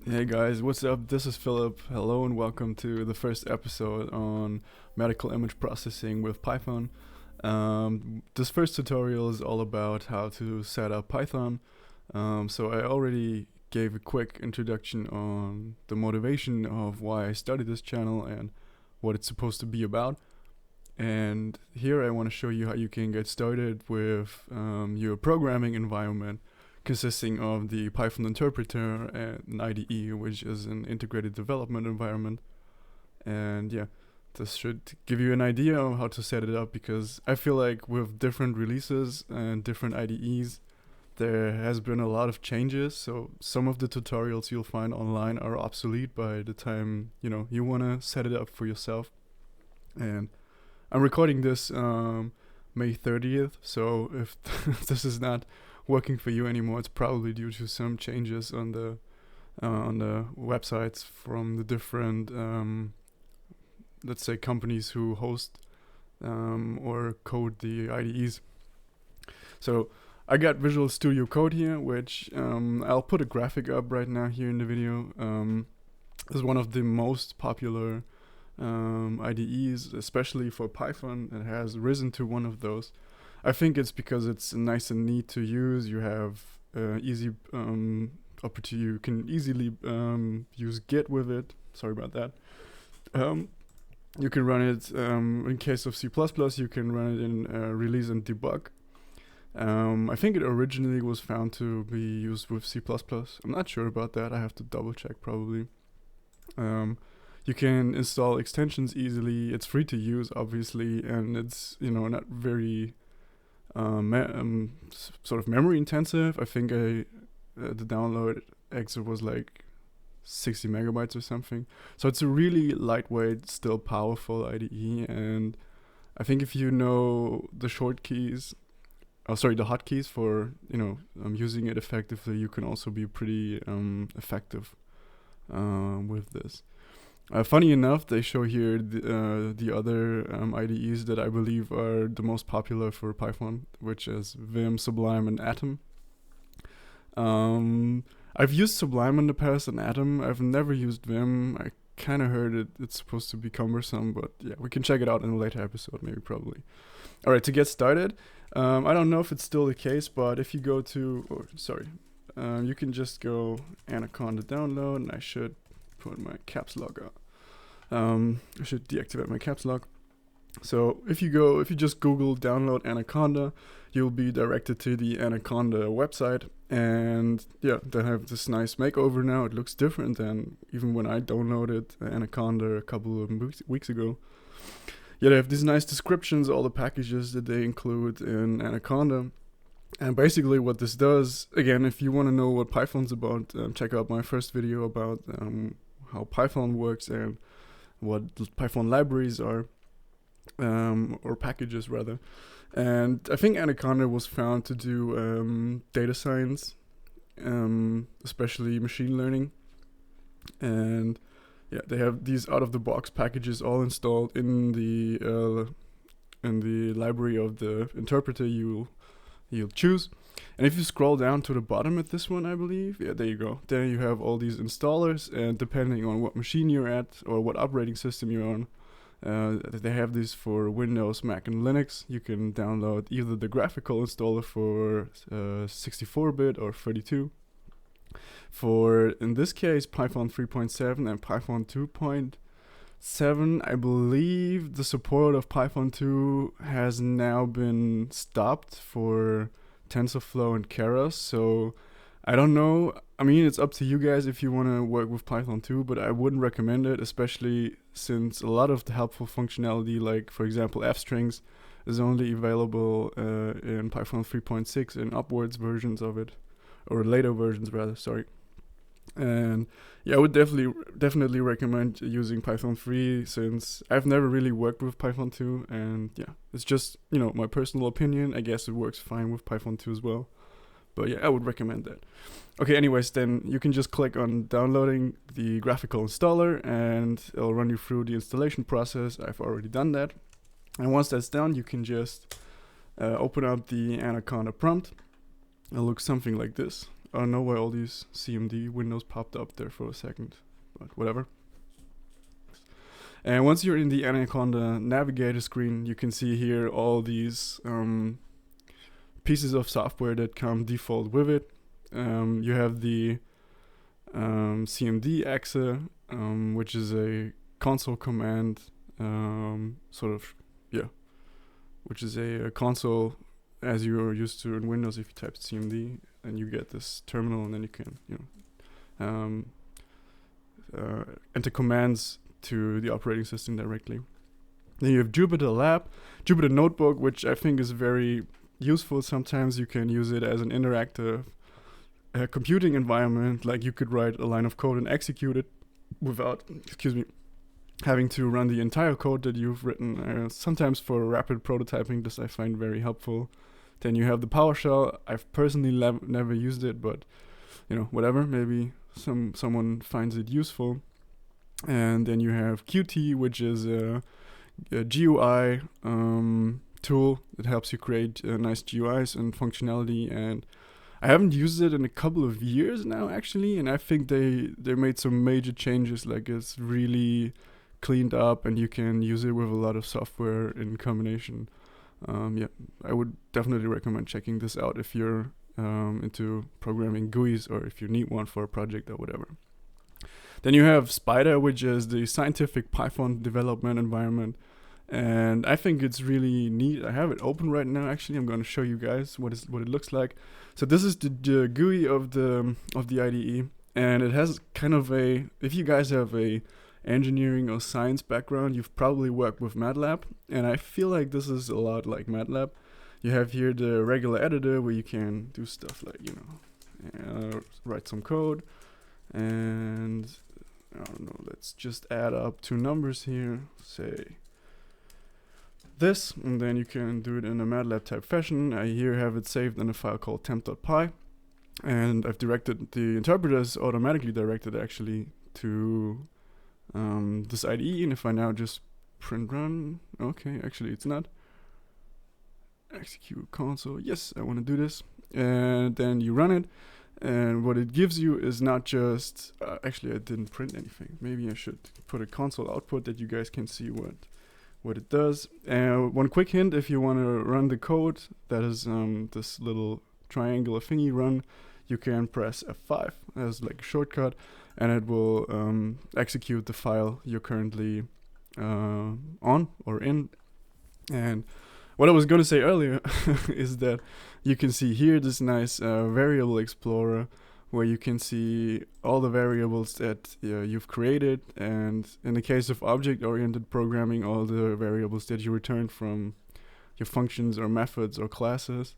Hey guys, what's up? This is Philip. Hello and welcome to the first episode on medical image processing with Python. This first tutorial is all about how to set up Python. So I already gave a quick introduction on the motivation of why I started this channel and what it's supposed to be about. And here I want to show you how you can get started with your programming environment consisting of the Python interpreter and an IDE, which is an integrated development environment. And yeah, this should give you an idea of how to set it up, because I feel like with different releases and different IDEs, there has been a lot of changes. So some of the tutorials you'll find online are obsolete by the time you want to set it up for yourself. And I'm recording this May 30th, so if this is not working for you anymore, it's probably due to some changes on the websites from the different let's say companies who host or code the IDEs. So I got Visual Studio Code here, which I'll put a graphic up right now here in the video. Is one of the most popular IDEs, especially for Python. It has risen to one of those. I think it's because it's nice and neat to use. You have easy opportunity. You can easily use Git with it. Sorry about that. You can run it in case of C++. You can run it in release and debug. I think it originally was found to be used with C++. I'm not sure about that. I have to double check probably. You can install extensions easily. It's free to use, obviously, and it's not very sort of memory intensive. I think the download exit was like 60 megabytes or something. So it's a really lightweight, still powerful IDE. And I think if you know the the hotkeys for using it effectively, you can also be pretty effective with this. Funny enough, they show here the other IDEs that I believe are the most popular for Python, which is Vim, Sublime, and Atom. I've used Sublime in the past and Atom. I've never used Vim. I kind of heard it's supposed to be cumbersome, but yeah, we can check it out in a later episode, maybe, probably. All right, to get started, I don't know if it's still the case, but if you go to, you can just go Anaconda download, and I should put my caps lock on. I should deactivate my caps lock. So if you just Google download Anaconda, you'll be directed to the Anaconda website. And yeah, they have this nice makeover now. It looks different than even when I downloaded Anaconda a couple of weeks ago. Yeah, they have these nice descriptions, all the packages that they include in Anaconda. And basically what this does, again, if you want to know what Python's about, check out my first video about how Python works and what Python libraries are, or packages rather. And I think Anaconda was found to do data science, especially machine learning. And yeah, they have these out-of-the-box packages all installed in the library of the interpreter you'll choose. And if you scroll down to the bottom at this one, I believe, yeah, there you go. There you have all these installers, and depending on what machine you're at or what operating system you're on, they have these for Windows, Mac, and Linux. You can download either the graphical installer for 64-bit or 32. For, in this case, Python 3.7 and Python 2.7, I believe the support of Python 2 has now been stopped for TensorFlow and Keras. So I don't know. I mean, it's up to you guys if you want to work with Python 2, but I wouldn't recommend it, especially since a lot of the helpful functionality, like for example f-strings, is only available in Python 3.6 and upwards versions of it, or later versions rather, sorry. And yeah, I would definitely recommend using Python 3, since I've never really worked with Python 2, and yeah, it's just my personal opinion. I guess it works fine with Python 2 as well, but yeah, I would recommend that. Okay, anyways, then you can just click on downloading the graphical installer, and it'll run you through the installation process. I've already done that, and once that's done, you can just open up the Anaconda prompt. It'll look something like this. I don't know why all these CMD windows popped up there for a second, but whatever. And once you're in the Anaconda Navigator screen, you can see here all these pieces of software that come default with it. You have the CMD exe, which is a console command, which is a console as you're used to in Windows. If you type CMD, and you get this terminal, and then you can enter commands to the operating system directly. Then you have Jupyter Notebook, which I think is very useful. Sometimes you can use it as an interactive computing environment. Like you could write a line of code and execute it without, having to run the entire code that you've written. Sometimes for rapid prototyping, this I find very helpful. Then you have the PowerShell. I've personally never used it, but whatever. Maybe someone finds it useful. And then you have Qt, which is a GUI tool that helps you create nice GUIs and functionality. And I haven't used it in a couple of years now, actually, and I think they made some major changes. Like it's really cleaned up, and you can use it with a lot of software in combination. I would definitely recommend checking this out if you're into programming GUIs, or if you need one for a project or whatever. Then you have Spyder, which is the scientific Python development environment, and I think it's really neat. I have it open right now. Actually, I'm going to show you guys what it looks like. So this is the GUI of the IDE, and it has kind of if you guys have a engineering or science background, you've probably worked with MATLAB, and I feel like this is a lot like MATLAB. You have here the regular editor where you can do stuff like write some code, and I don't know, let's just add up two numbers here, say this, and then you can do it in a MATLAB type fashion. I here have it saved in a file called temp.py, and I've directed the interpreters automatically directed actually to this IDE. And if I now just print run, okay, actually it's not. Execute console, yes, I want to do this, and then you run it. And what it gives you is not just actually I didn't print anything. Maybe I should put a console output that you guys can see what it does. One quick hint: if you want to run the code, that is this little triangular thingy run, you can press F5 as like a shortcut, and it will execute the file you're currently on or in. And what I was going to say earlier is that you can see here this nice variable explorer where you can see all the variables that you've created, and in the case of object-oriented programming, all the variables that you return from your functions or methods or classes.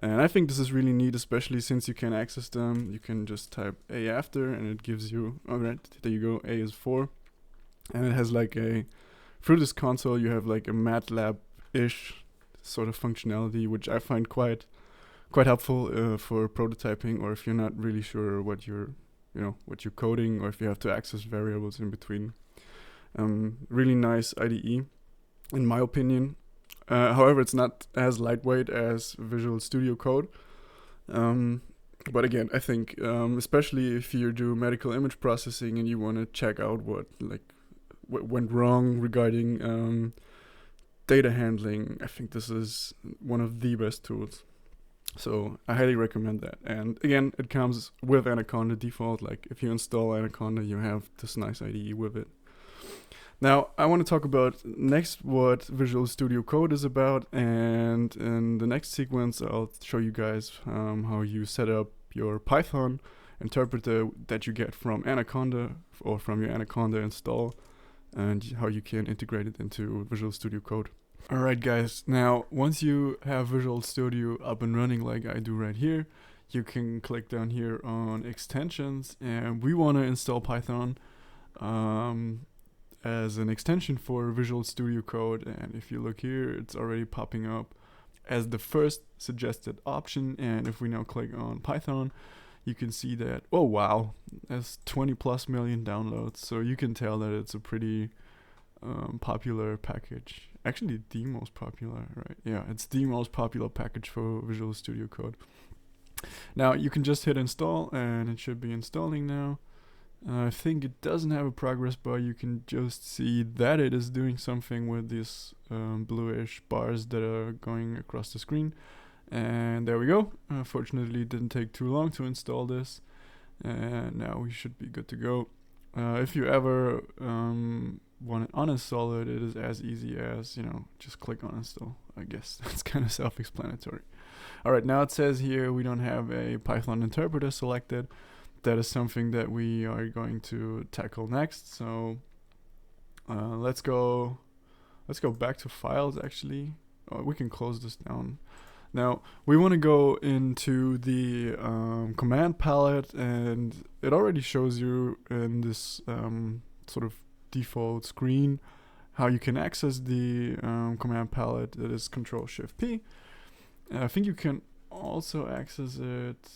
And I think this is really neat, especially since you can access them. You can just type A after, and it gives you, alright, there you go, A is 4. And it has like through this console, you have like a MATLAB-ish sort of functionality, which I find quite helpful for prototyping, or if you're not really sure what you're coding, or if you have to access variables in between. Really nice IDE, in my opinion. However, it's not as lightweight as Visual Studio Code. But again, I think especially if you do medical image processing and you want to check out what went wrong regarding data handling, I think this is one of the best tools. So I highly recommend that. And again, it comes with Anaconda default. Like if you install Anaconda, you have this nice IDE with it. Now I want to talk about next what Visual Studio Code is about, and in the next sequence I'll show you guys how you set up your Python interpreter that you get from Anaconda or from your Anaconda install, and how you can integrate it into Visual Studio Code. Alright guys, now once you have Visual Studio up and running like I do right here, you can click down here on extensions, and we want to install Python as an extension for Visual Studio Code. And if you look here, it's already popping up as the first suggested option. And if we now click on Python, you can see that, oh wow, there's 20+ million downloads. So you can tell that it's a pretty popular package. Actually the most popular, right? Yeah, it's the most popular package for Visual Studio Code. Now you can just hit install and it should be installing now. I think it doesn't have a progress bar. You can just see that it is doing something with these bluish bars that are going across the screen. And there we go. Fortunately, it didn't take too long to install this. And now we should be good to go. If you ever want to uninstall it, it is as easy as, just click uninstall. I guess that's kind of self-explanatory. All right, now it says here we don't have a Python interpreter selected. That is something that we are going to tackle next. So let's go back to files actually. We can close this down. Now we want to go into the command palette, and it already shows you in this sort of default screen how you can access the command palette. That is Control-Shift-P. I think you can also access it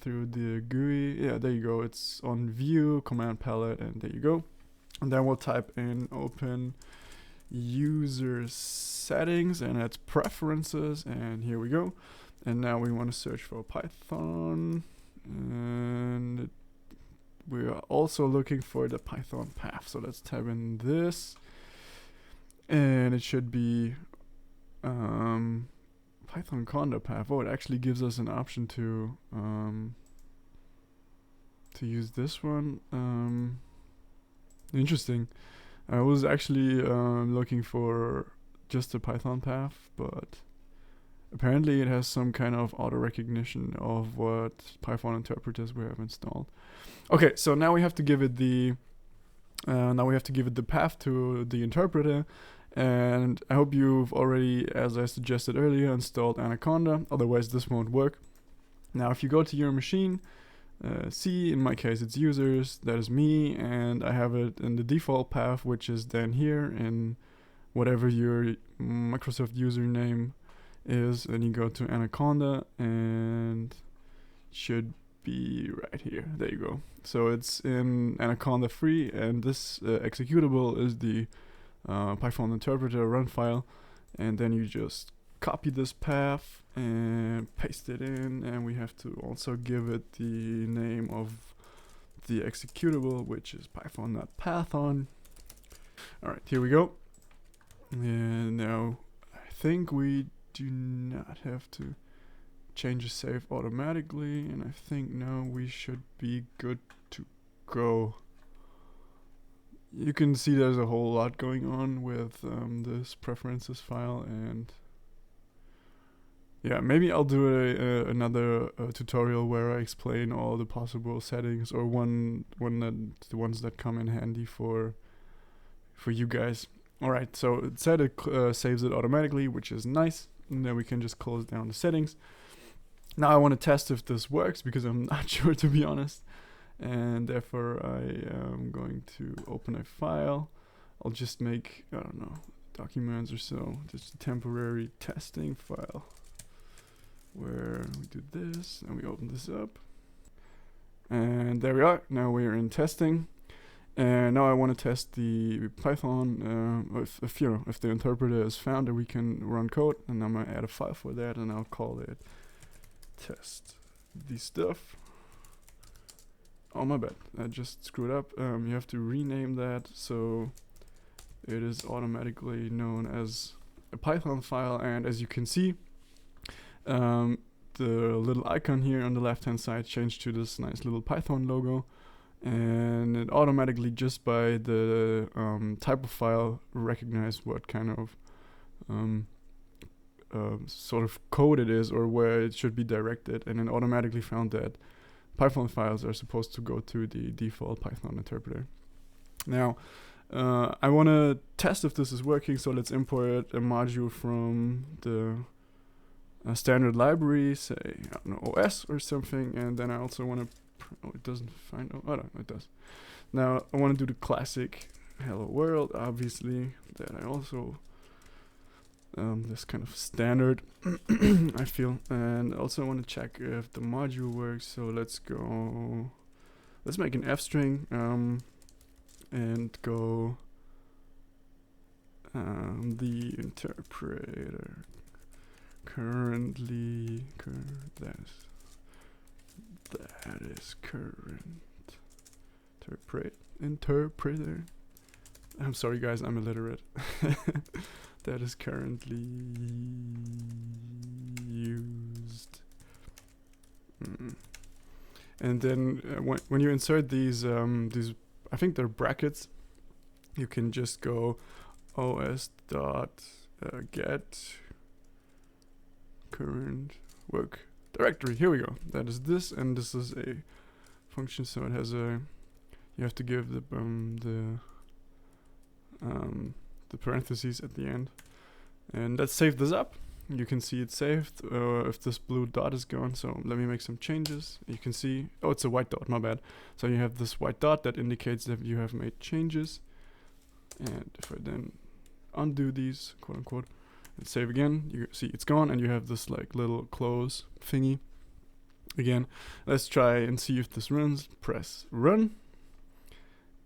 through the GUI. Yeah, there you go. It's on View, Command Palette, and there you go. And then we'll type in Open User Settings, and that's Preferences, and here we go. And now we want to search for Python, and we are also looking for the Python path. So let's type in this, and it should be Anaconda path. Oh, it actually gives us an option to use this one. Interesting. I was actually looking for just a Python path, but apparently it has some kind of auto recognition of what Python interpreters we have installed. Okay, so now we have to give it the path to the interpreter. And I hope you've already, as I suggested earlier, installed Anaconda, otherwise this won't work. Now if you go to your machine, see, in my case it's users, that is me, and I have it in the default path, which is then here in whatever your Microsoft username is, and you go to Anaconda, and it should be right here. There you go. So it's in Anaconda 3, and this executable is the Python interpreter run file, and then you just copy this path and paste it in, and we have to also give it the name of the executable, which is python.python. Alright, here we go. And now I think we do not have to change the save automatically, and I think now we should be good to go. You can see there's a whole lot going on with this preferences file, and yeah, maybe I'll do another tutorial where I explain all the possible settings, or the ones that come in handy for you guys. All right, so it said it saves it automatically, which is nice, and then we can just close down the settings. Now I want to test if this works, because I'm not sure, to be honest. And therefore I am going to open a file. I'll just make, I don't know, documents or so, just a temporary testing file where we do this and we open this up. And there we are. Now we're in testing. And now I want to test the Python, if the interpreter is found that we can run code, and I'm going to add a file for that, and I'll call it test the stuff. Oh, my bad. I just screwed up. You have to rename that so it is automatically known as a Python file. And as you can see, the little icon here on the left-hand side changed to this nice little Python logo. And it automatically, just by the type of file, recognized what kind of sort of code it is, or where it should be directed, and it automatically found that Python files are supposed to go to the default Python interpreter. Now, I want to test if this is working, so let's import a module from the standard library, say, I don't know, OS or something, and then I also want to, it doesn't find, oh no, it does. Now, I want to do the classic hello world, obviously, that I also, this kind of standard, I feel, and also want to check if the module works, so let's make an f string, and go the interpreter currently That is current interpreter. I'm sorry guys, I'm illiterate. That is currently used. And then when you insert these I think they're brackets, you can just go os.get current work directory. Here we go. That is this, and this is a function, so it has a, you have to give the parentheses at the end. And let's save this up. You can see it's saved if this blue dot is gone. So let me make some changes. You can see, oh, it's a white dot, my bad. So you have this white dot that indicates that you have made changes. And if I then undo these, quote unquote, and save again, you see it's gone, and you have this like little close thingy. Again, let's try and see if this runs. Press run.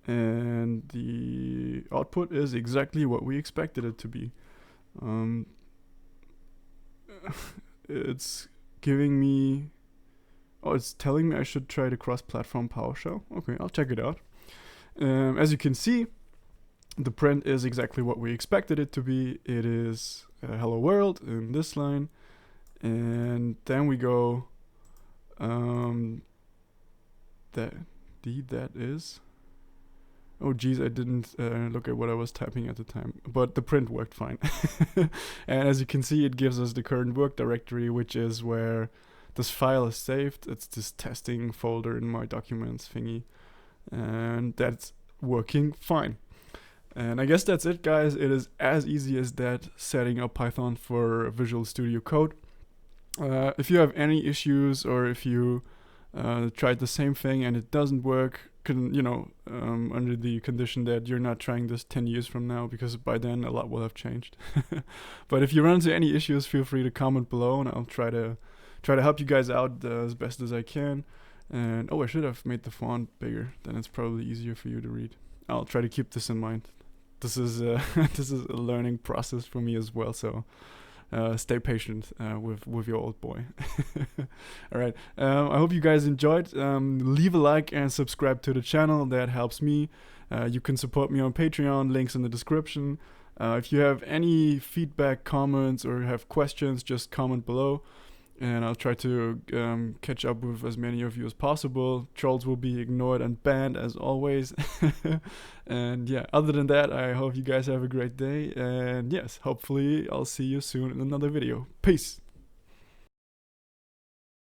And the output is exactly what we expected it to be. It's giving me, oh, it's telling me I should try the cross-platform PowerShell. Okay, I'll check it out. As you can see, the print is exactly what we expected it to be. It is hello world in this line, and then we go that is, oh geez, I didn't look at what I was typing at the time, but the print worked fine. And as you can see, it gives us the current work directory, which is where this file is saved. It's this testing folder in my documents thingy, and that's working fine. And I guess that's it, guys. It is as easy as that, setting up Python for Visual Studio Code. If you have any issues, or if you tried the same thing and it doesn't work, under the condition that you're not trying this 10 years from now, because by then a lot will have changed. But if you run into any issues, feel free to comment below, and I'll try to help you guys out as best as I can. And oh, I should have made the font bigger, then it's probably easier for you to read. I'll try to keep this in mind. This is this is a learning process for me as well, so stay patient with your old boy. All right, I hope you guys enjoyed. Leave a like and subscribe to the channel. That helps me. You can support me on Patreon, links in the description. If you have any feedback, comments, or have questions, just comment below, and I'll try to catch up with as many of you as possible. Trolls will be ignored and banned as always. And yeah, other than that, I hope you guys have a great day, and yes, hopefully I'll see you soon in another video. Peace!